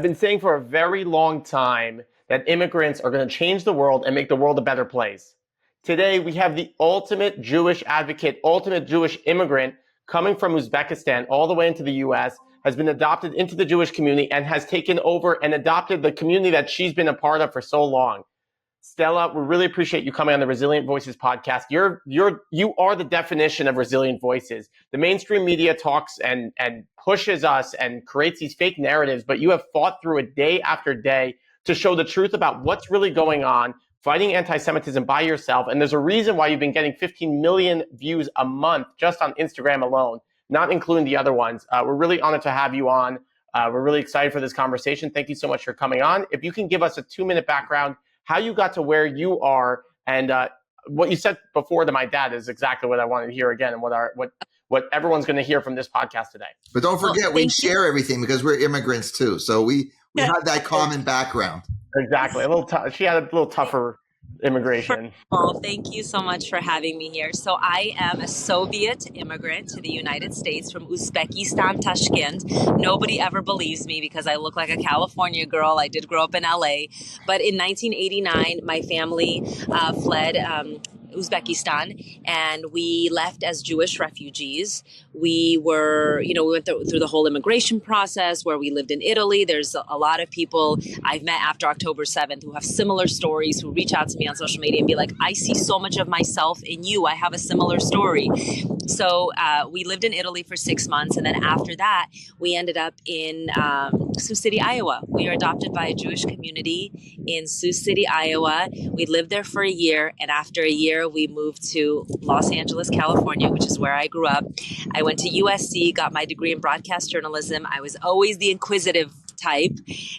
I've been saying for a very long time that immigrants are going to change the world and make the world a better place. Today, we have the ultimate Jewish advocate, ultimate Jewish immigrant coming from Uzbekistan all the way into the US, has been adopted into the Jewish community and has taken over and adopted the community that she's been a part of for so long. Stella, we really appreciate you coming on the Resilient Voices podcast. You are the definition of resilient voices. The mainstream media talks and pushes us and creates these fake narratives, but you have fought through it day after day to show the truth about what's really going on, fighting anti-Semitism by yourself. And there's a reason why you've been getting 15 million views a month just on Instagram alone, not including the other ones. We're really honored to have you on. We're really excited for this conversation. Thank you so much for coming on. If you can give us a 2-minute background, how you got to where you are, and what you said before to my dad is exactly what I wanted to hear again, and what everyone's going to hear from this podcast today. But don't forget, we share everything because we're immigrants too, so we have that common background. Exactly, she had a little tougher immigration. Well, thank you so much for having me here. So I am a Soviet immigrant to the United States from Uzbekistan, Tashkent. Nobody ever believes me because I look like a California girl. I did grow up in LA. But in 1989, my family fled Uzbekistan, and we left as Jewish refugees. We went through the whole immigration process where we lived in Italy. There's a lot of people I've met after October 7th who have similar stories, who reach out to me on social media and be like, I see so much of myself in you. I have a similar story. So we lived in Italy for 6 months. And then after that, we ended up in Sioux City, Iowa. We were adopted by a Jewish community in Sioux City, Iowa. We lived there for a year. And after a year, we moved to Los Angeles, California, which is where I grew up. I went to USC, got my degree in broadcast journalism. I was always the inquisitive type,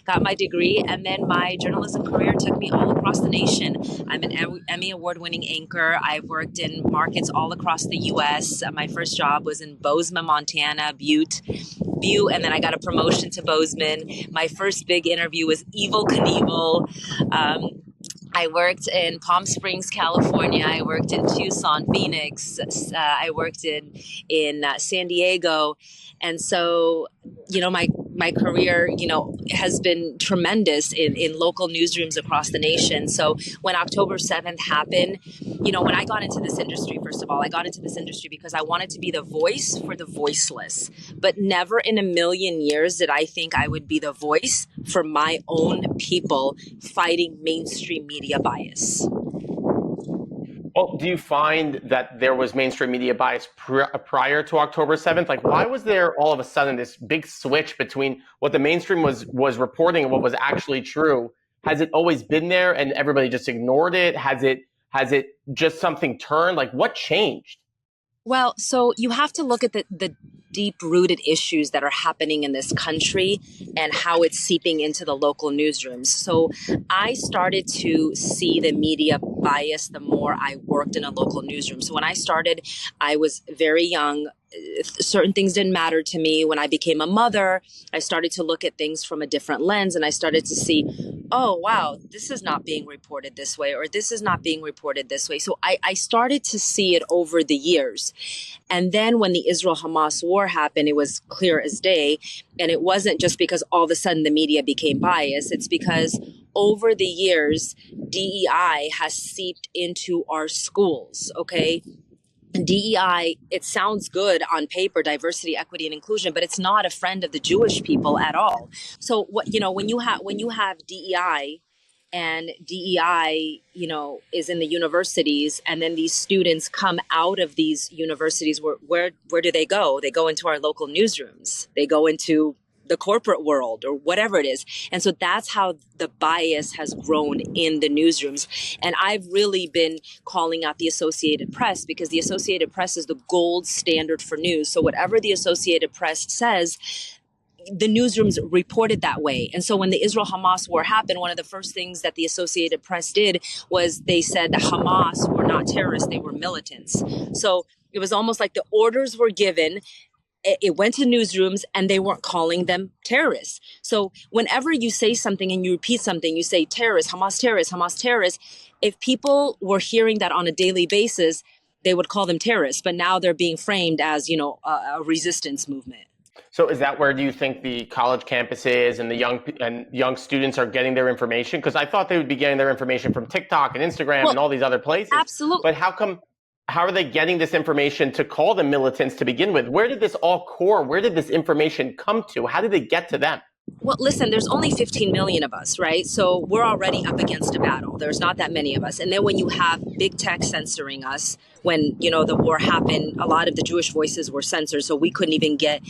got my degree, and then my journalism career took me all across the nation. I'm an Emmy award-winning anchor. I've worked in markets all across the U.S. My first job was in Bozeman, Montana, Butte, and then I got a promotion to Bozeman. My first big interview was Evel Knievel. I worked in Palm Springs, California. I worked in Tucson, Phoenix. I worked in San Diego. And so, my career, has been tremendous in local newsrooms across the nation. So when October 7th happened, when I got into this industry, first of all, I got into this industry because I wanted to be the voice for the voiceless. But never in a million years did I think I would be the voice for my own people fighting mainstream media bias. Well, do you find that there was mainstream media bias prior to October 7th? Like, why was there all of a sudden this big switch between what the mainstream was reporting and what was actually true? Has it always been there and everybody just ignored it? Has it just something turned? Like, what changed? Well, so you have to look at the deep-rooted issues that are happening in this country and how it's seeping into the local newsrooms. So I started to see the media bias the more I worked in a local newsroom. So when I started, I was very young. Certain things didn't matter to me. When I became a mother, I started to look at things from a different lens, and I started to see, oh, wow, this is not being reported this way, or this is not being reported this way. So I started to see it over the years. And then when the Israel-Hamas war happened, it was clear as day. And it wasn't just because all of a sudden the media became biased. It's because over the years, DEI has seeped into our schools, okay? DEI, it sounds good on paper, diversity, equity, and inclusion, but it's not a friend of the Jewish people at all. So when you have DEI and DEI, is in the universities, and then these students come out of these universities, where do they go? They go into our local newsrooms. They go into the corporate world or whatever it is. And so that's how the bias has grown in the newsrooms. And I've really been calling out the Associated Press because the Associated Press is the gold standard for news. So whatever the Associated Press says, the newsrooms reported that way. And so when the Israel-Hamas war happened, one of the first things that the Associated Press did was they said that Hamas were not terrorists, they were militants. So it was almost like the orders were given. It went to newsrooms and they weren't calling them terrorists. So whenever you say something and you repeat something, you say terrorists, Hamas terrorists, Hamas terrorists. If people were hearing that on a daily basis, they would call them terrorists. But now they're being framed as, a resistance movement. So is that where do you think the college campuses and the young students are getting their information? Because I thought they would be getting their information from TikTok and Instagram and all these other places. Absolutely. But how are they getting this information to call them militants to begin with? Where did this all core? Where did this information come to? How did it get to them? Well, listen, there's only 15 million of us, right? So we're already up against a battle. There's not that many of us. And then when you have big tech censoring us, when, the war happened, a lot of the Jewish voices were censored, so we couldn't even get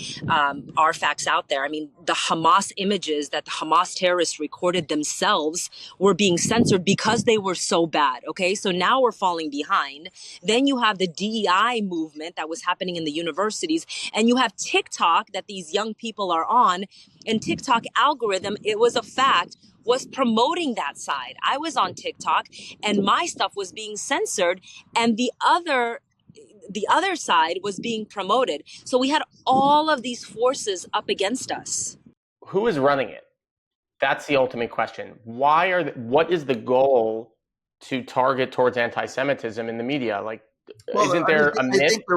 our facts out there. I mean, the Hamas images that the Hamas terrorists recorded themselves were being censored because they were so bad, okay? So now we're falling behind. Then you have the DEI movement that was happening in the universities, and you have TikTok that these young people are on, and TikTok algorithm, it was a fact, was promoting that side. I was on TikTok and my stuff was being censored, and the other side was being promoted. So we had all of these forces up against us. Who is running it? That's the ultimate question. What is the goal to target towards anti-Semitism in the media? Like, isn't there a myth? I think the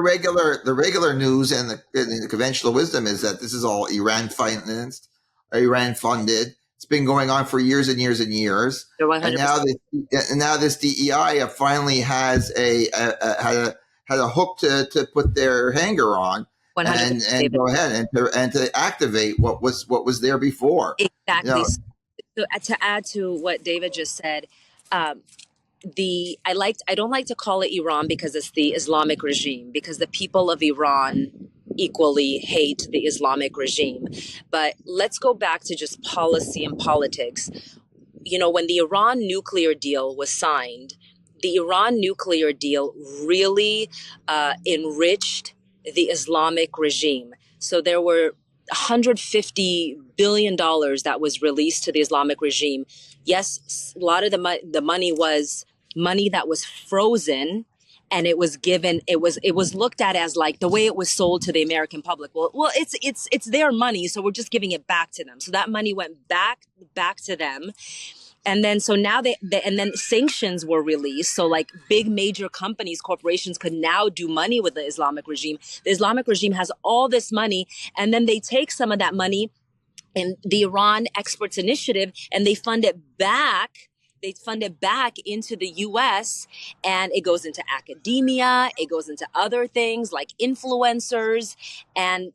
regular news and the conventional wisdom is that this is all Iran financed, Iran funded. It's been going on for years and years and years. And now this DEI finally has had a hook to put their hanger on and go ahead and to activate what was there before. Exactly. So to add to what David just said, I don't like to call it Iran because it's the Islamic regime, because the people of Iran equally hate the Islamic regime. But let's go back to just policy and politics. When the Iran nuclear deal was signed, the Iran nuclear deal really enriched the Islamic regime. So there were $150 billion that was released to the Islamic regime. Yes, a lot of the money was money that was frozen, and it was given. It was looked at as like the way it was sold to the American public. Well, it's their money, so we're just giving it back to them. So that money went back to them. And then so now and then sanctions were released. So like big major companies, corporations could now do money with the Islamic regime. The Islamic regime has all this money, and then they take some of that money in the Iran Exports Initiative and they fund it back. They fund it back into the U.S. and it goes into academia. It goes into other things like influencers. And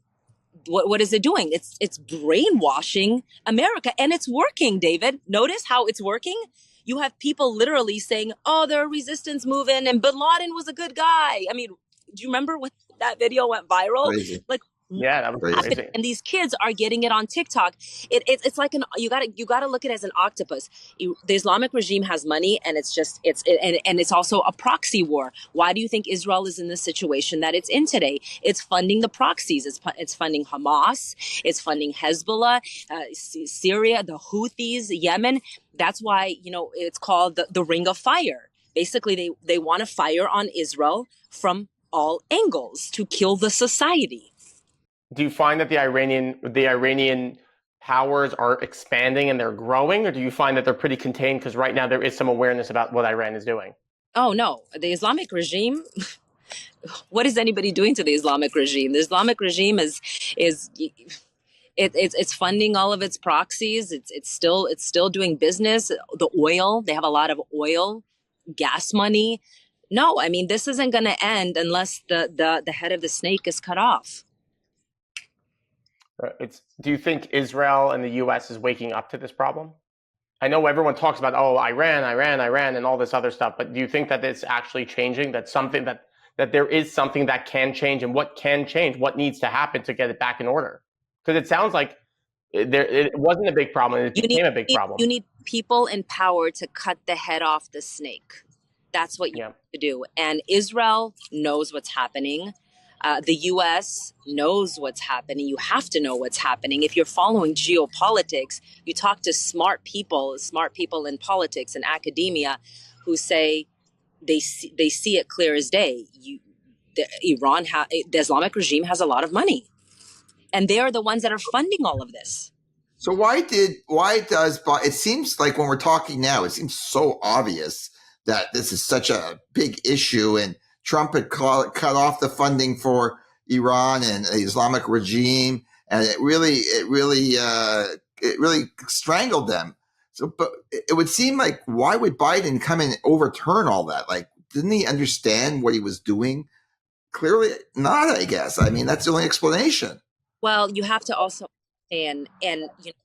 what is it doing? It's brainwashing America, and it's working, David. Notice how it's working? You have people literally saying, oh, they're a resistance movement and Bin Laden was a good guy. I mean, do you remember when that video went viral? Crazy. Like, yeah, that was crazy. And these kids are getting it on TikTok. It's like you gotta look at it as an octopus. The Islamic regime has money, and it's also a proxy war. Why do you think Israel is in the situation that it's in today? It's funding the proxies. It's funding Hamas. It's funding Hezbollah, Syria, the Houthis, Yemen. That's why it's called the Ring of Fire. Basically, they want to fire on Israel from all angles to kill the society. Do you find that the Iranian powers are expanding and they're growing, or do you find that they're pretty contained because right now there is some awareness about what Iran is doing? Oh no, the Islamic regime. What is anybody doing to the Islamic regime? The Islamic regime is funding all of its proxies. It's still doing business. The oil, they have a lot of oil, gas money. No, I mean this isn't going to end unless the head of the snake is cut off. Do you think Israel and the U.S. is waking up to this problem? I know everyone talks about, Iran, and all this other stuff, but do you think that it's actually changing? That there is something that can change, and what can change? What needs to happen to get it back in order? Because it sounds like it wasn't a big problem, and it became a big problem. You need people in power to cut the head off the snake. That's what you have to do. And Israel knows what's happening. The U.S. knows what's happening. You have to know what's happening. If you're following geopolitics, you talk to smart people in politics and academia who say they see it clear as day. The Islamic regime has a lot of money, and they are the ones that are funding all of this. So why does it seems like when we're talking now, it seems so obvious that this is such a big issue, and Trump had cut off the funding for Iran and the Islamic regime, and it really strangled them. So, but it would seem like, why would Biden come in and overturn all that? Like, didn't he understand what he was doing? Clearly not, I guess. I mean, that's the only explanation. Well, you have to also, and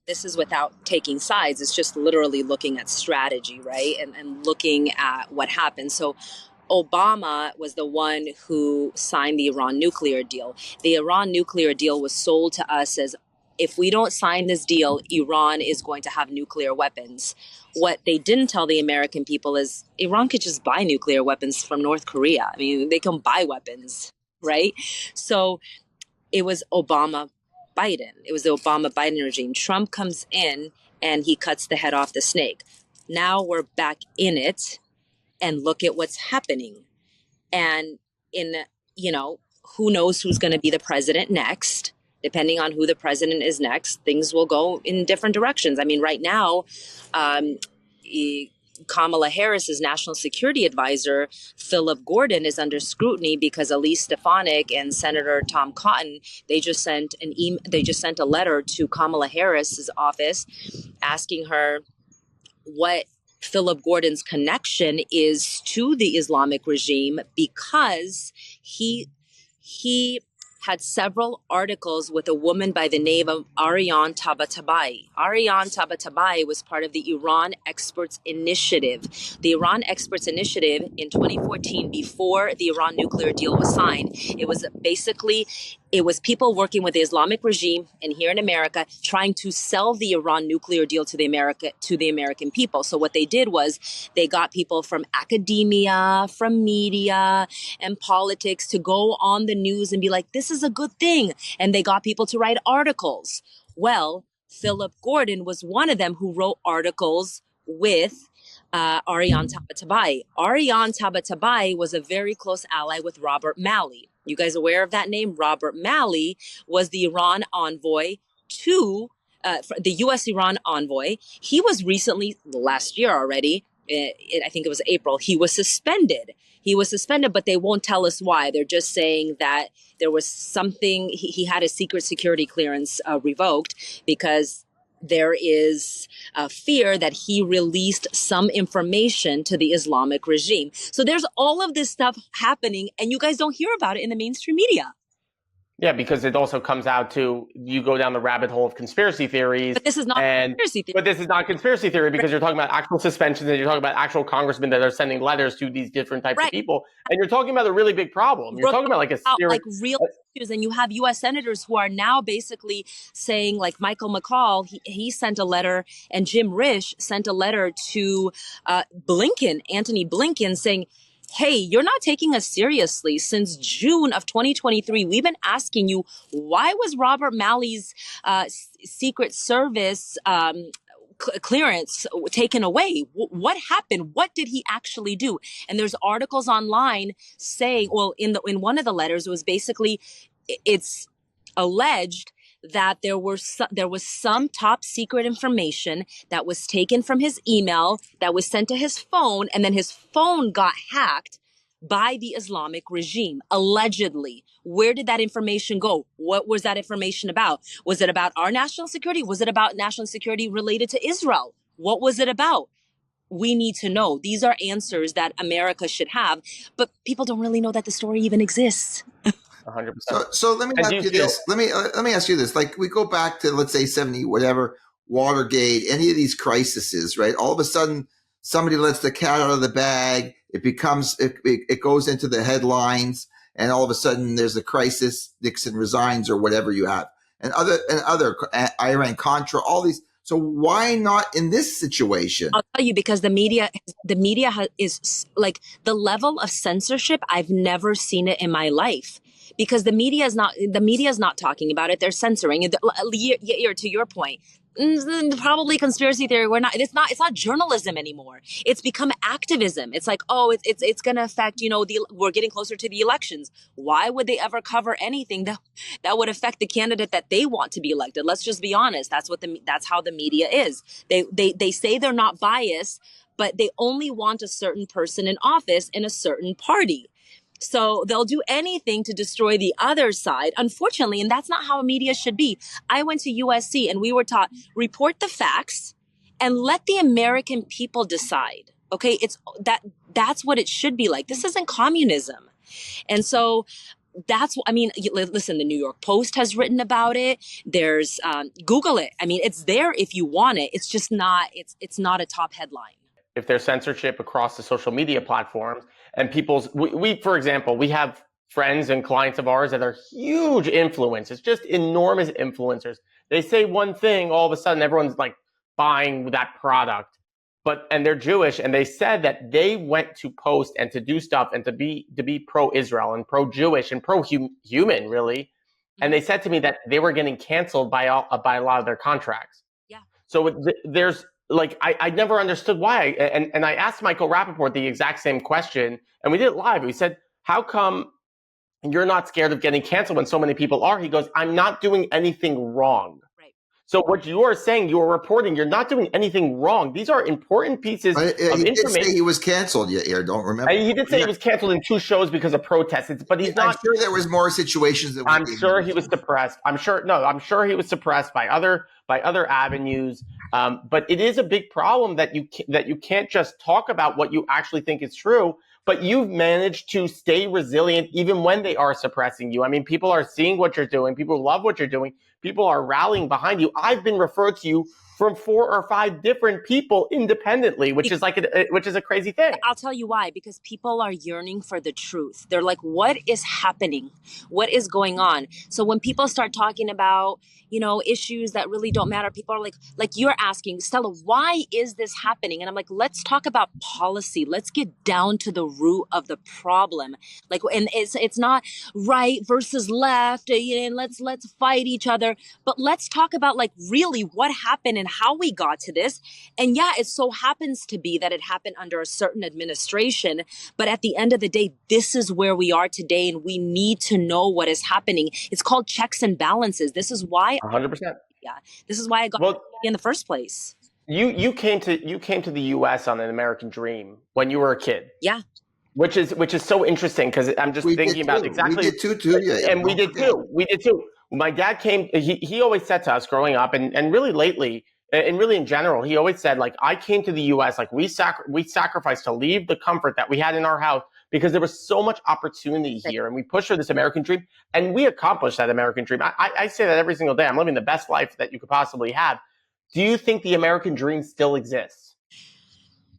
this is without taking sides. It's just literally looking at strategy, right? And looking at what happened. So Obama was the one who signed the Iran nuclear deal. The Iran nuclear deal was sold to us as, if we don't sign this deal, Iran is going to have nuclear weapons. What they didn't tell the American people is Iran could just buy nuclear weapons from North Korea. I mean, they can buy weapons, right? So it was Obama Biden. It was the Obama Biden regime. Trump comes in and he cuts the head off the snake. Now we're back in it, and look at what's happening. And who knows who's going to be the president next? Depending on who the president is next, things will go in different directions. I mean, right now, Kamala Harris's national security advisor, Philip Gordon, is under scrutiny because Elise Stefanik and Senator Tom Cotton, they just sent a letter to Kamala Harris's office asking her what Philip Gordon's connection is to the Islamic regime, because he had several articles with a woman by the name of Ariane Tabatabai. Ariane Tabatabai was part of the Iran Experts Initiative. The Iran Experts Initiative in 2014, before the Iran nuclear deal was signed, it was people working with the Islamic regime and here in America trying to sell the Iran nuclear deal to the American people. So what they did was they got people from academia, from media and politics to go on the news and be like, this is a good thing. And they got people to write articles. Well, Philip Gordon was one of them who wrote articles with Ariane Tabatabai. Ariane Tabatabai was a very close ally with Robert Malley. You guys aware of that name? Robert Malley was the Iran envoy to the U.S. Iran envoy. He was recently, last year already, I think it was April, he was suspended. But they won't tell us why. They're just saying that there was something, he had a secret security clearance revoked because there is a fear that he released some information to the Islamic regime. So there's all of this stuff happening, and you guys don't hear about it in the mainstream media. Yeah, because it also comes out to, you go down the rabbit hole of conspiracy theories. But this is not conspiracy theory. But this is not conspiracy theory, because you're talking about actual suspensions, and you're talking about actual congressmen that are sending letters to these different types of people. And you're talking about a really big problem. You're talking about like a serious, like real issues. And you have U.S. senators who are now basically saying, like Michael McCall, he sent a letter, and Jim Risch sent a letter to Anthony Blinken, saying, hey, you're not taking us seriously. Since June of 2023, we've been asking you, why was Robert Malley's Secret Service clearance taken away? What happened? What did he actually do? And there's articles online saying, well, in one of the letters, it was basically, it's alleged that there was some top secret information that was taken from his email that was sent to his phone, and then his phone got hacked by the Islamic regime, allegedly. Where did that information go? What was that information about? Was it about our national security? Was it about national security related to Israel? What was it about? We need to know. These are answers that America should have, but people don't really know that the story even exists. 100%. So let me ask you this. Let me ask you this. Like, we go back to, let's say, 70, whatever, Watergate, any of these crises, right? All of a sudden, somebody lets the cat out of the bag. It goes into the headlines, and all of a sudden there's a crisis. Nixon resigns, or whatever you have, and other Iran Contra, all these. So why not in this situation? I'll tell you, because the media is like, the level of censorship, I've never seen it in my life. Because the media is not talking about it. They're censoring it. To your point, probably conspiracy theory. It's not journalism anymore. It's become activism. It's like, oh, it's going to affect, we're getting closer to the elections. Why would they ever cover anything that would affect the candidate that they want to be elected? Let's just be honest. That's how the media is. They say they're not biased, but they only want a certain person in office in a certain party. So they'll do anything to destroy the other side, unfortunately, and that's not how media should be. I went to USC and we were taught, report the facts and let the American people decide. Okay, that's what it should be like. This isn't communism. And so listen, the New York Post has written about it. There's Google it. I mean, it's there if you want it. It's just not, it's not a top headline. If there's censorship across the social media platforms and we, for example, we have friends and clients of ours that are huge influencers, just enormous influencers. They say one thing, all of a sudden everyone's like buying that product. And they're Jewish, and they said that they went to post and to do stuff and to be pro-Israel and pro-Jewish and pro-human, really. Mm-hmm. And they said to me that they were getting canceled by a lot of their contracts. Yeah. So there's like, I never understood why. And I asked Michael Rappaport the exact same question, and we did it live. We said, how come you're not scared of getting canceled when so many people are? He goes, I'm not doing anything wrong. So what you are saying, you are reporting, you're not doing anything wrong. These are important pieces of information. He did say he was canceled, Yair, don't remember? He did say he was canceled in 2 shows because of protests, but he's not. I'm sure there was more situations that I'm sure he was suppressed. I'm sure he was suppressed by other avenues. But it is a big problem that you can't just talk about what you actually think is true, but you've managed to stay resilient even when they are suppressing you. I mean, people are seeing what you're doing. People love what you're doing. People are rallying behind you. I've been referred to you from 4 or 5 different people independently, which is a crazy thing. I'll tell you why, because people are yearning for the truth. They're like, what is happening? What is going on? So when people start talking about, issues that really don't matter, people are like you're asking, Stella, why is this happening? And I'm like, let's talk about policy. Let's get down to the root of the problem. Like, and it's not right versus left, and let's fight each other, but let's talk about like really what happened and how we got to this. And yeah, it so happens to be that it happened under a certain administration, but at the end of the day, this is where we are today, and we need to know what is happening. It's called checks and balances. This is why 100%. Yeah, this is why I got in the first place. You came to the U.S. on an American dream when you were a kid. Yeah. Which is so interesting, because I'm just thinking about exactly. We did too, yeah. And we did too. My dad came, he always said to us growing up, and really lately, and really in general, he always said, like, I came to the U.S., like we sacrificed to leave the comfort that we had in our house because there was so much opportunity here, and we pushed for this American dream, and we accomplished that American dream. I say that every single day. I'm living the best life that you could possibly have. Do you think the American dream still exists?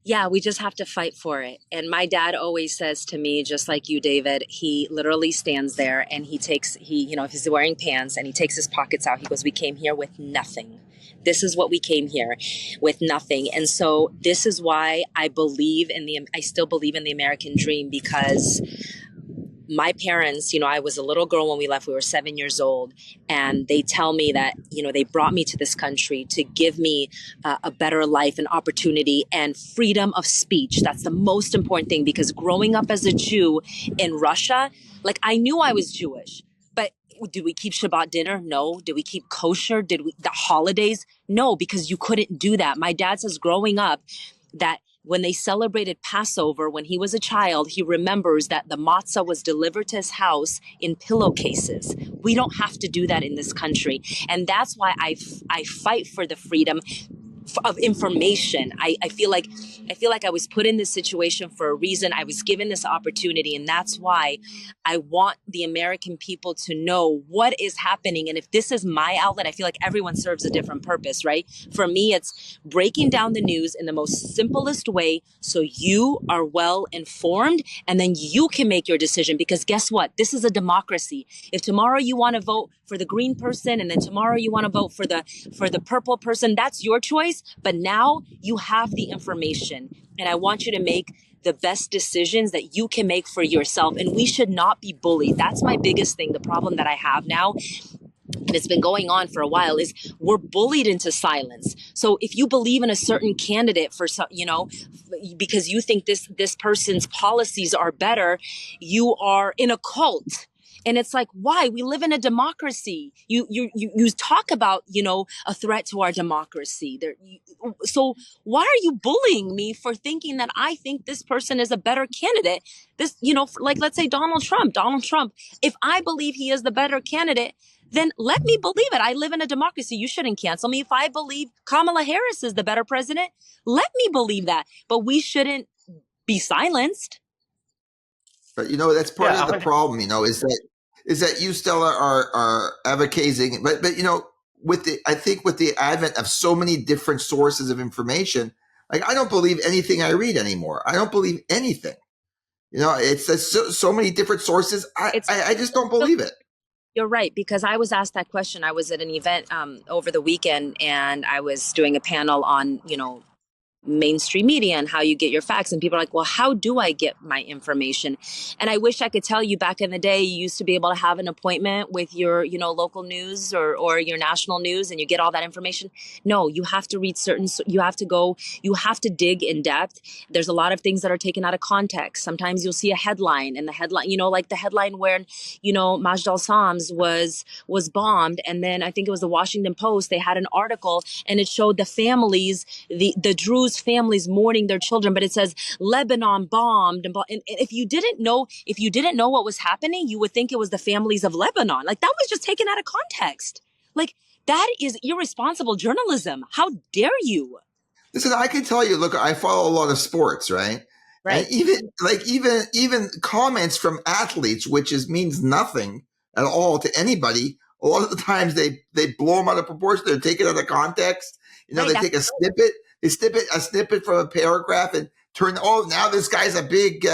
Yeah, we just have to fight for it. And my dad always says to me, just like you, David, he literally stands there and if he's wearing pants and he takes his pockets out, he goes, we came here with nothing. This is what we came here with, nothing. And so this is why I still believe in the American dream, because my parents, I was a little girl when we left. We were 7 years old. And they tell me that, they brought me to this country to give me a better life and opportunity and freedom of speech. That's the most important thing, because growing up as a Jew in Russia, like, I knew I was Jewish. But did we keep Shabbat dinner? No. Did we keep kosher? The holidays? No, because you couldn't do that. My dad says growing up that when they celebrated Passover, when he was a child, he remembers that the matzah was delivered to his house in pillowcases. We don't have to do that in this country. And that's why I fight for the freedom of information. I feel like I was put in this situation for a reason. I was given this opportunity, and that's why I want the American people to know what is happening. And if this is my outlet, I feel like everyone serves a different purpose, right? For me, it's breaking down the news in the most simplest way so you are well informed, and then you can make your decision. Because guess what? This is a democracy. If tomorrow you want to vote for the green person, and then tomorrow you want to vote for the purple person, that's your choice. But now you have the information, and I want you to make the best decisions that you can make for yourself. And we should not be bullied. That's my biggest thing. The problem that I have now, and it's been going on for a while, is we're bullied into silence. So if you believe in a certain candidate for some, because you think this person's policies are better, you are in a cult. And it's like, why? We live in a democracy. You talk about, a threat to our democracy. So why are you bullying me for thinking that I think this person is a better candidate? This, like, let's say Donald Trump. If I believe he is the better candidate, then let me believe it. I live in a democracy. You shouldn't cancel me. If I believe Kamala Harris is the better president, let me believe that. But we shouldn't be silenced. But that's part of the problem. Is that you, Stella, are advocating, but I think with the advent of so many different sources of information, like I don't believe anything I read anymore. I don't believe anything. It's so many different sources. I just don't believe it. You're right, because I was asked that question. I was at an event over the weekend, and I was doing a panel on, mainstream media and how you get your facts. And people are like, well, how do I get my information? And I wish I could tell you back in the day, you used to be able to have an appointment with your, local news or your national news, and you get all that information. No, you have to read you have to dig in depth. There's a lot of things that are taken out of context. Sometimes you'll see a headline, and the headline, like the headline where, Majd al-Sams was bombed. And then I think it was the Washington Post. They had an article, and it showed the families, the Druze families mourning their children, but it says Lebanon bombed, and if you didn't know what was happening, you would think it was the families of Lebanon. Like, that was just taken out of context. Like, that is irresponsible journalism. How dare you? Listen, I can tell you, look, I follow a lot of sports, right? Right. And even comments from athletes, which means nothing at all to anybody, a lot of the times they blow them out of proportion. They're taken out of context. They take a snippet. They a snippet from a paragraph and now this guy's a big,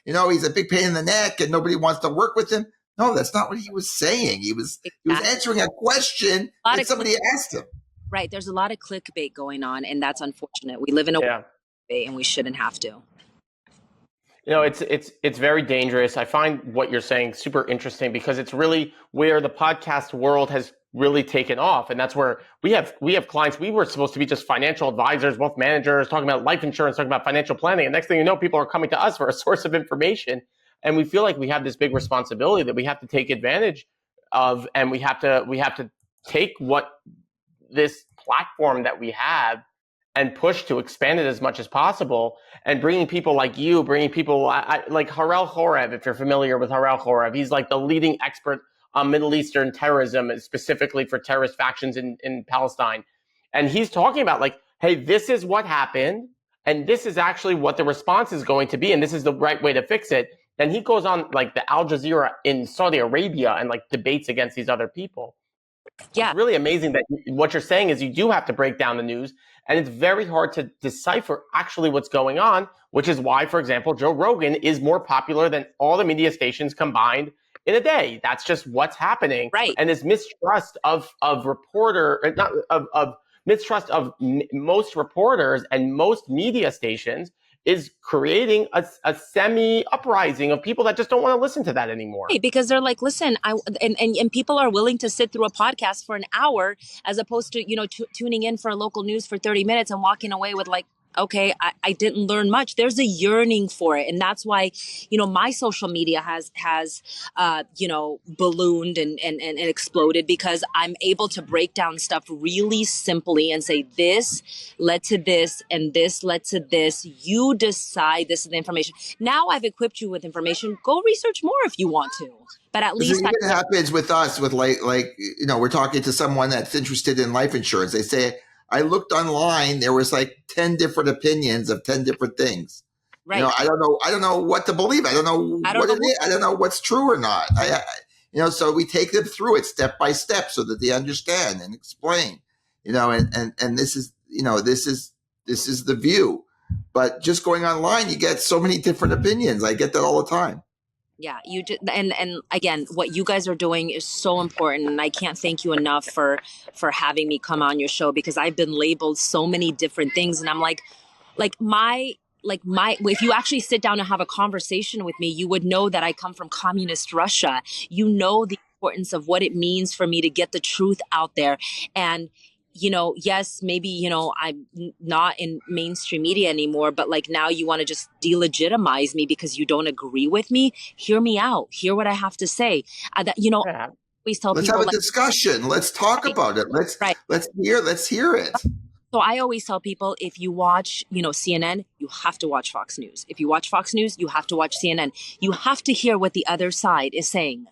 he's a big pain in the neck and nobody wants to work with him. No, that's not what he was saying. He was answering a question that somebody asked him. Right. There's a lot of clickbait going on, and that's unfortunate. We live in a clickbait, and we shouldn't have to. It's very dangerous. I find what you're saying super interesting because it's really where the podcast world has really taken off. And that's where we have clients. We were supposed to be just financial advisors, wealth managers, talking about life insurance, talking about financial planning. And next thing you know, people are coming to us for a source of information. And we feel like we have this big responsibility that we have to take advantage of. And we have to take what this platform that we have and push to expand it as much as possible. And bringing people like you, like Harel Horev, if you're familiar with Harel Horev, he's like the leading expert on Middle Eastern terrorism, specifically for terrorist factions in Palestine. And he's talking about like, hey, this is what happened, and this is actually what the response is going to be, and this is the right way to fix it. And he goes on like the Al Jazeera in Saudi Arabia and like debates against these other people. Yeah. It's really amazing that what you're saying is you do have to break down the news, and it's very hard to decipher actually what's going on, which is why, for example, Joe Rogan is more popular than all the media stations combined in a day. That's just what's happening. Right. And this mistrust of mistrust of most reporters and most media stations is creating a semi-uprising of people that just don't want to listen to that anymore. Right, because they're like, listen, and people are willing to sit through a podcast for an hour as opposed to, tuning in for local news for 30 minutes and walking away with like, okay, I didn't learn much. There's a yearning for it. And that's why, my social media has ballooned and exploded, because I'm able to break down stuff really simply and say, this led to this and this led to this. You decide, this is the information. Now I've equipped you with information. Go research more if you want to. But at least it happens with us with like, we're talking to someone that's interested in life insurance. They say, I looked online. There was like 10 different opinions of 10 different things. Right. I don't know what to believe. I don't know what it is. I don't know what's true or not. So we take them through it step by step so that they understand and explain, and this is the view. But just going online, you get so many different opinions. I get that all the time. Yeah, you did, and again, what you guys are doing is so important, and I can't thank you enough for having me come on your show, because I've been labeled so many different things, and I'm like if you actually sit down and have a conversation with me, you would know that I come from communist Russia. The importance of what it means for me to get the truth out there, and yes, maybe, I'm not in mainstream media anymore, but like now you want to just delegitimize me because you don't agree with me. Hear me out. Hear what I have to say. Yeah. Always tell Let's people have a like, discussion. Let's talk about it. right. Let's hear it. So I always tell people, if you watch, CNN, you have to watch Fox News. If you watch Fox News, you have to watch CNN. You have to hear what the other side is saying.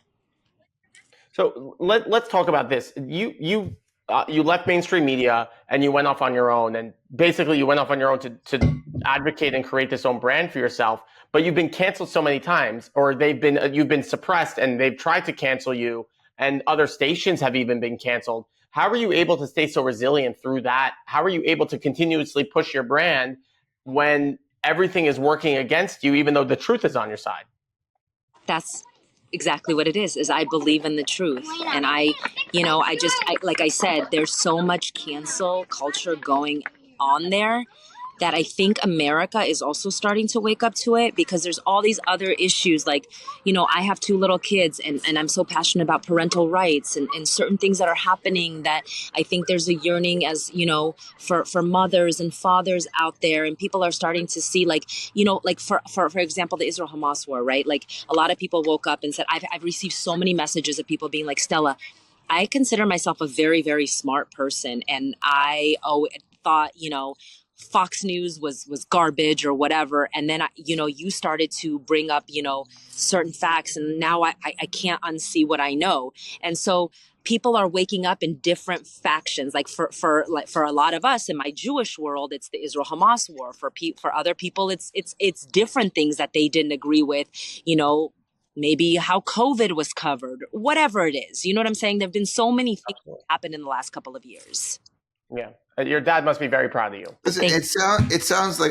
So let's talk about this. You left mainstream media and you went off on your own, and basically you went off on your own to advocate and create this own brand for yourself. But you've been canceled so many times, or you've been suppressed, and they've tried to cancel you, and other stations have even been canceled. How are you able to stay so resilient through that? How are you able to continuously push your brand when everything is working against you, even though the truth is on your side? That's exactly what it is I believe in the truth. And like I said, there's so much cancel culture going on there that I think America is also starting to wake up to it, because there's all these other issues. Like, I have 2 little kids, and I'm so passionate about parental rights and certain things that are happening, that I think there's a yearning, as for mothers and fathers out there, and people are starting to see, like, like for example, the Israel Hamas war, right? Like, a lot of people woke up and said, I've received so many messages of people being like, Stella, I consider myself a very, very smart person, and I thought, Fox News was garbage or whatever. And then, you started to bring up, certain facts, and now I can't unsee what I know. And so people are waking up in different factions. Like for a lot of us in my Jewish world, it's the Israel Hamas war. For other people, it's different things that they didn't agree with, maybe how COVID was covered, whatever it is. You know what I'm saying? There've been so many things that happened in the last couple of years. Yeah. Your dad must be very proud of you. Listen,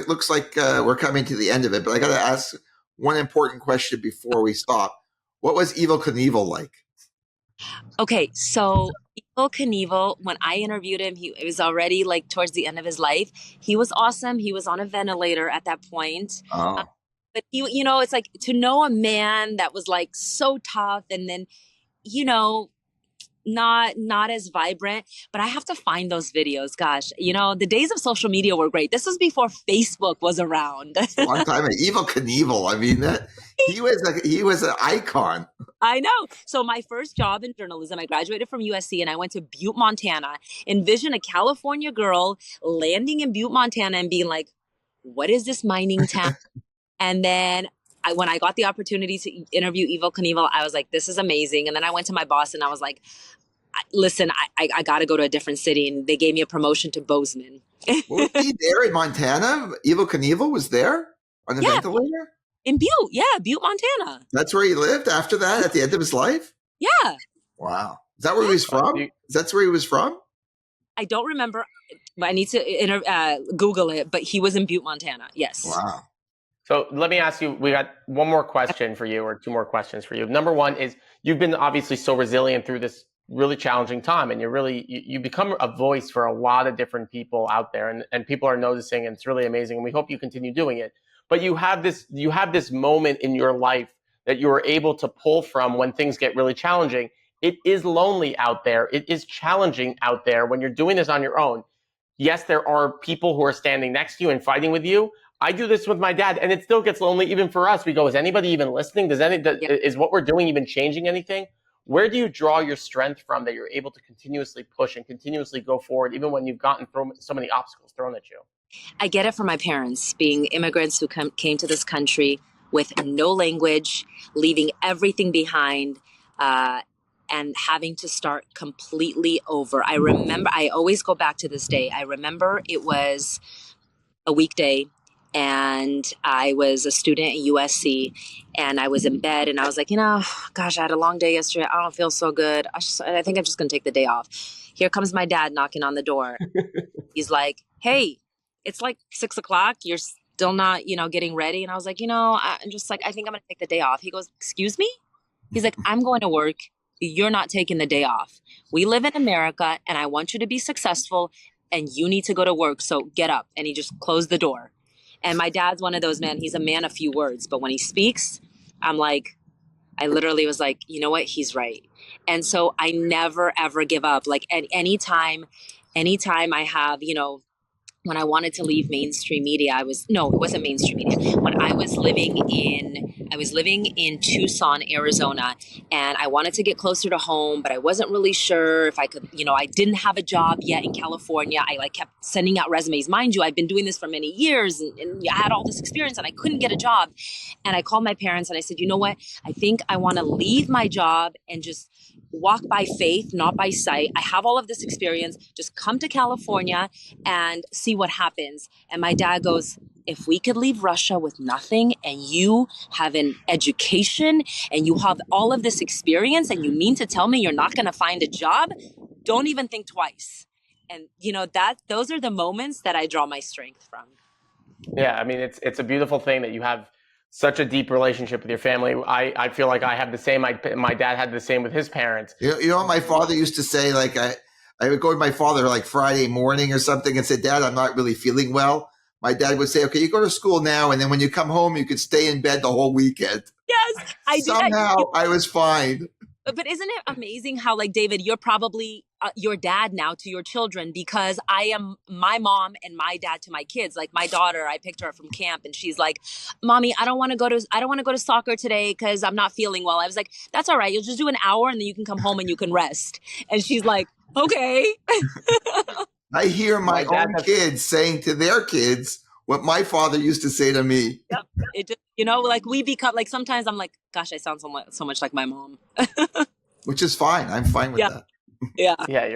looks like we're coming to the end of it, but I got to ask one important question before we stop. What was Evel Knievel like? Okay, so Evel Knievel, when I interviewed him, it was already like towards the end of his life. He was awesome. He was on a ventilator at that point. Oh. But it's like, to know a man that was like so tough, and then, not as vibrant. But I have to find those videos. Gosh, the days of social media were great. This was before Facebook was around. A long time. Evel Knievel. I mean, he was an icon. I know. So my first job in journalism, I graduated from USC and I went to Butte, Montana. Envision a California girl landing in Butte, Montana and being like, what is this mining town? And then when I got the opportunity to interview Evel Knievel, I was like, this is amazing. And then I went to my boss and I was like, listen, I got to go to a different city. And they gave me a promotion to Bozeman. Was he there in Montana? Evel Knievel was there on the ventilator? In Butte, Butte, Montana. That's where he lived after that, at the end of his life? Yeah. Wow. Is that where he was from? That's where he was from? I don't remember. I need to Google it, but he was in Butte, Montana. Yes. Wow. So let me ask you, we got one more question for you, or 2 more questions for you. Number one is, you've been obviously so resilient through this really challenging time, and you become a voice for a lot of different people out there, and people are noticing, and it's really amazing, and we hope you continue doing it. But you have this moment in your life that you are able to pull from when things get really challenging. It is lonely out there. It is challenging out there when you're doing this on your own. Yes, there are people who are standing next to you and fighting with you. I do this with my dad, and it still gets lonely even for us. We go, is anybody even listening? Is what we're doing even changing anything? Where do you draw your strength from that you're able to continuously push and continuously go forward, even when you've gotten so many obstacles thrown at you? I get it from my parents, being immigrants who came to this country with no language, leaving everything behind, and having to start completely over. I always go back to this day. I remember it was a weekday, and I was a student at USC, and I was in bed, and I was like, gosh, I had a long day yesterday. I don't feel so good. I think I'm just going to take the day off. Here comes my dad knocking on the door. He's like, hey, it's like 6 o'clock. You're still not, getting ready. And I was like, I'm just like, I think I'm going to take the day off. He goes, excuse me? He's like, I'm going to work. You're not taking the day off. We live in America, and I want you to be successful, and you need to go to work. So get up. And he just closed the door. And my dad's one of those men. He's a man of few words. But when he speaks, I literally was like, you know what? He's right. And so I never, ever give up. Like, at any time, anytime I have, when I wanted to leave mainstream media, it wasn't mainstream media. When I was living in Tucson, Arizona, and I wanted to get closer to home, but I wasn't really sure if I could, I didn't have a job yet in California. I kept sending out resumes. Mind you, I've been doing this for many years and I had all this experience and I couldn't get a job. And I called my parents and I said, you know what? I think I want to leave my job and just walk by faith, not by sight. I have all of this experience. Just come to California and see what happens. And my dad goes, if we could leave Russia with nothing and you have an education and you have all of this experience and you mean to tell me you're not going to find a job, don't even think twice. And those are the moments that I draw my strength from. Yeah, I mean, it's a beautiful thing that you have such a deep relationship with your family. I feel like I have the same. My dad had the same with his parents. You know what my father used to say? Like I would go to my father like Friday morning or something and say, Dad, I'm not really feeling well. My dad would say, okay, you go to school now. And then when you come home, you could stay in bed the whole weekend. Yes, I did. Somehow I was fine. But isn't it amazing how, like, David, you're probably your dad now to your children, because I am my mom and my dad to my kids. Like my daughter, I picked her up from camp and she's like, Mommy, I don't want to go to soccer today because I'm not feeling well. I was like, that's all right. You'll just do an hour and then you can come home and you can rest. And she's like, okay. I hear my own kids saying to their kids what my father used to say to me. Yep. It just, like we become like, sometimes I'm like, gosh, I sound so much like my mom. Which is fine. I'm fine with that. Yeah.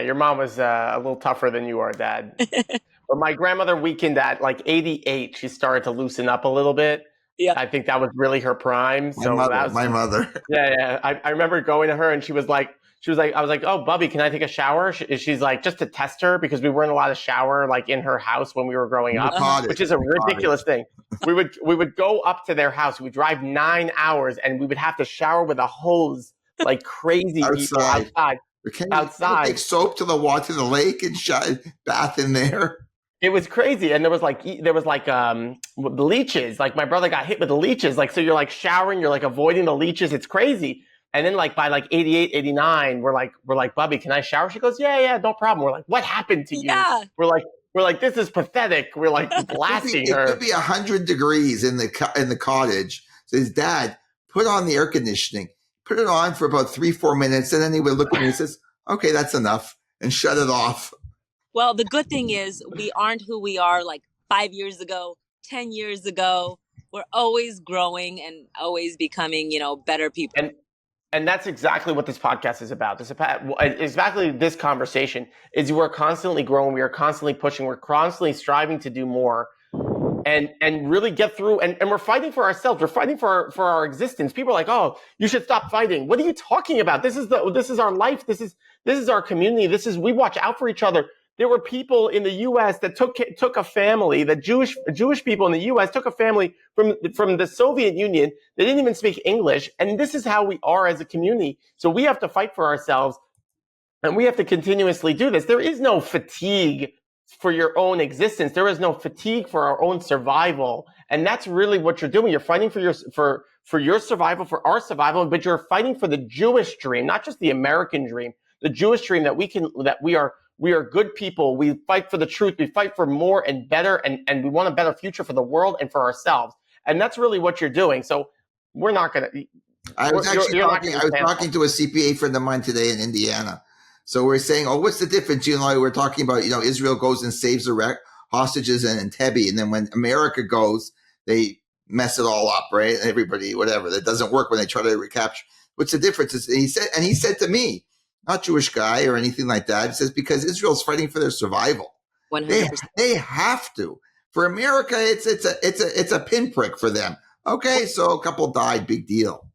Your mom was a little tougher than you are, Dad. But my grandmother weakened at like 88. She started to loosen up a little bit. Yeah. I think that was really her prime. My mother. Yeah. I remember going to her and she was like, I was like, oh, Bubby, can I take a shower? She's like, just to test her, because we weren't allowed to shower like in her house when we were growing up, which is a ridiculous thing. We would go up to their house. We would drive 9 hours and we would have to shower with a hose like crazy people outside. Outside. Take soap to the lake and bath in there. It was crazy. And there was like leeches. Like my brother got hit with the leeches. Like, so you're like showering, you're like avoiding the leeches. It's crazy. And then like by like 88, 89, we're like, Bubby, can I shower? She goes, yeah, no problem. We're like, what happened to you? Yeah. We're like, this is pathetic. We're like blasting her. It could be 100 degrees in the cottage. So his dad put on the air conditioning, put it on for about 3-4 minutes. And then he would look at me and says, okay, that's enough, and shut it off. Well, the good thing is we aren't who we are like 5 years ago, 10 years ago. We're always growing and always becoming, better people. And that's exactly what this podcast is about. Exactly this conversation is we're constantly growing. We are constantly pushing. We're constantly striving to do more and really get through. And we're fighting for ourselves. We're fighting for our existence. People are like, oh, you should stop fighting. What are you talking about? This is our life. This is our community. We watch out for each other. There were people in the U.S. that took a family, that Jewish people in the U.S. took a family from the Soviet Union. They didn't even speak English, and this is how we are as a community. So we have to fight for ourselves, and we have to continuously do this. There is no fatigue for your own existence. There is no fatigue for our own survival, and that's really what you're doing. You're fighting for your survival, for our survival, but you're fighting for the Jewish dream, not just the American dream. The Jewish dream that we are good people. We fight for the truth. We fight for more and better, and we want a better future for the world and for ourselves. And that's really what you're doing. So we're not going to. I was talking to a CPA friend of mine today in Indiana. So we're saying, oh, what's the difference? We're talking about, Israel goes and saves the hostages in Entebbe. And then when America goes, they mess it all up, right? Everybody, whatever. That doesn't work when they try to recapture. What's the difference? He said to me, not Jewish guy or anything like that. He says, because Israel's fighting for their survival. 100%. They have to. For America, it's a pinprick for them. Okay, so a couple died, big deal.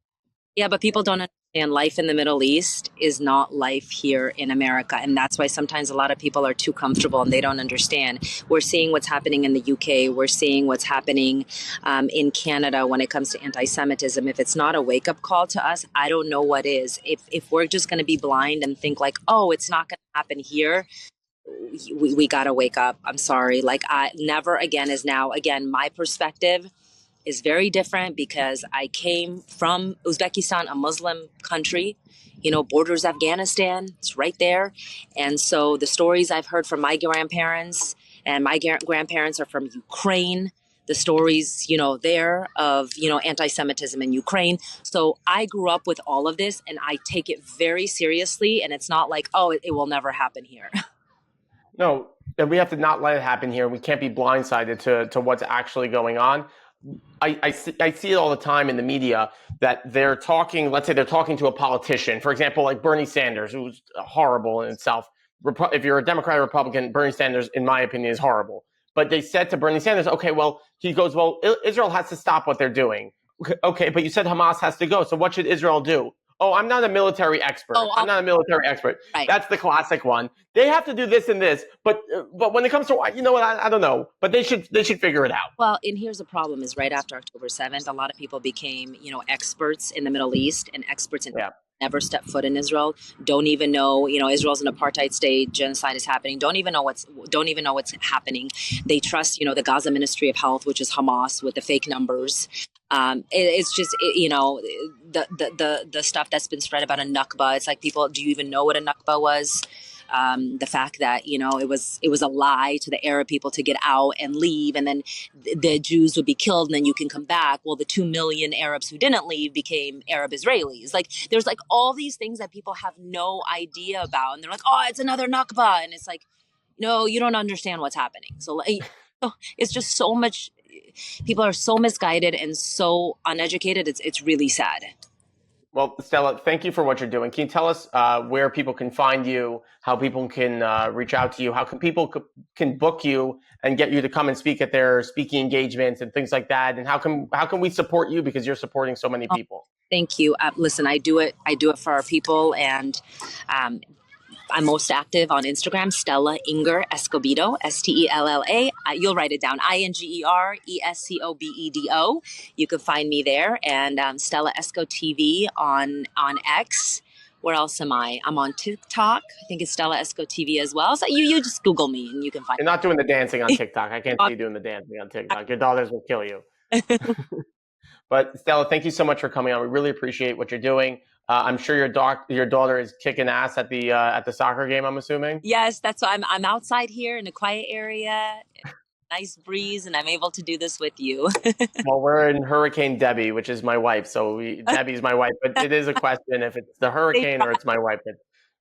Yeah, but people don't understand life in the Middle East is not life here in America. And that's why sometimes a lot of people are too comfortable and they don't understand. We're seeing what's happening in the UK. We're seeing what's happening in Canada when it comes to anti-Semitism. If it's not a wake-up call to us, I don't know what is. If we're just going to be blind and think like, oh, it's not going to happen here, we got to wake up. I'm sorry. Like, never again is now. Again, my perspective is very different because I came from Uzbekistan, a Muslim country, borders Afghanistan, it's right there. And so the stories I've heard from my grandparents, and my grandparents are from Ukraine, the stories, there of, anti-Semitism in Ukraine. So I grew up with all of this and I take it very seriously. And it's not like, oh, it will never happen here. No, and we have to not let it happen here. We can't be blindsided to what's actually going on. I see it all the time in the media that they're talking, let's say they're talking to a politician, for example, like Bernie Sanders, who's horrible in itself. If you're a Democrat or Republican, Bernie Sanders, in my opinion, is horrible. But they said to Bernie Sanders, okay, well, he goes, well, Israel has to stop what they're doing. Okay, but you said Hamas has to go. So what should Israel do? Oh, I'm not a military expert. I'm not a military expert. Right. That's the classic one. They have to do this and this, but when it comes to, you know what, I don't know. But they should figure it out. Well, and here's the problem: is right after October 7th, a lot of people became, experts in the Middle East and experts in. Yeah. Never step foot in Israel. Don't even know, Israel's an apartheid state. Genocide is happening. Don't even know what's happening. They trust, the Gaza Ministry of Health, which is Hamas, with the fake numbers. It's just, the stuff that's been spread about a Nakba. It's like, people, do you even know what a Nakba was? The fact that, it was a lie to the Arab people to get out and leave, and then the Jews would be killed and then you can come back. Well, the 2 million Arabs who didn't leave became Arab Israelis. Like, there's like all these things that people have no idea about, and they're like, oh, it's another Nakba. And it's like, no, you don't understand what's happening. So it's just so much, people are so misguided and so uneducated. It's really sad. Well, Stella, thank you for what you're doing. Can you tell us where people can find you, how people can reach out to you, how can people can book you and get you to come and speak at their speaking engagements and things like that? And how can we support you, because you're supporting so many people? Thank you. Listen, I do it for our people, and I'm most active on Instagram, Stella Inger Escobedo, Stella. You'll write it down, INGER ESCOBEDO. You can find me there, and Stella Esco TV on X. Where else am I? I'm on TikTok. I think it's Stella Esco TV as well. So you just Google me and you can find me. You're not doing the dancing on TikTok. I can't see you doing the dancing on TikTok. Your daughters will kill you. But Stella, thank you so much for coming on. We really appreciate what you're doing. I'm sure your daughter is kicking ass at the soccer game, I'm assuming. Yes, that's why I'm outside here in a quiet area, nice breeze, and I'm able to do this with you. Well, we're in Hurricane Debbie, which is my wife. So Debbie's my wife, but it is a question if it's the hurricane or it's my wife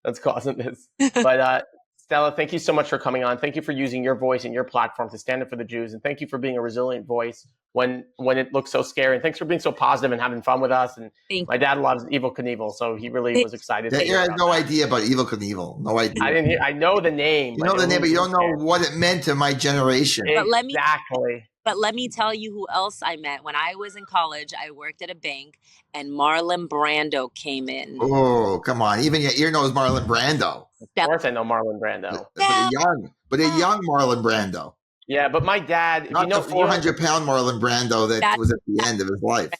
that's causing this. But Stella, thank you so much for coming on. Thank you for using your voice and your platform to stand up for the Jews. And thank you for being a resilient voice when it looks so scary. And thanks for being so positive and having fun with us. And my dad loves Evel Knievel, so he really was excited. Yeah, you had no idea about Evel Knievel. No idea. I know the name. You know the name, but you don't know what it meant to my generation. Exactly. But let me tell you who else I met. When I was in college, I worked at a bank, and Marlon Brando came in. Oh, come on. Even Yair knows Marlon Brando. Of course I know Marlon Brando. But a young Marlon Brando. Yeah, but my dad... Not the 400-pound Marlon Brando that was at the end of his life.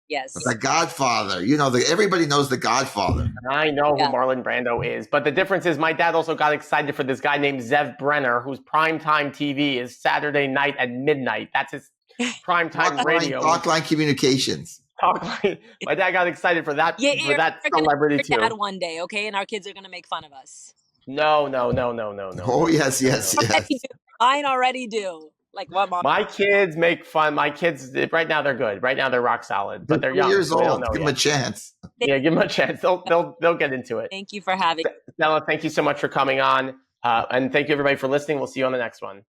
Yes. The Godfather. Everybody knows The Godfather. I know who Marlon Brando is. But the difference is my dad also got excited for this guy named Zev Brenner, whose primetime TV is Saturday night at midnight. That's his primetime radio. Talkline Communications. My dad got excited for that, celebrity too. Dad one day, okay? And our kids are going to make fun of us. No. Oh, yes. Mine already do. Like what, Mom? My kids make fun. My kids, right now they're good. Right now they're rock solid, but they're young. 3 years so old. Give them a chance. Yeah, give them a chance. They'll get into it. Thank you for having me. Stella, thank you so much for coming on. And thank you everybody for listening. We'll see you on the next one.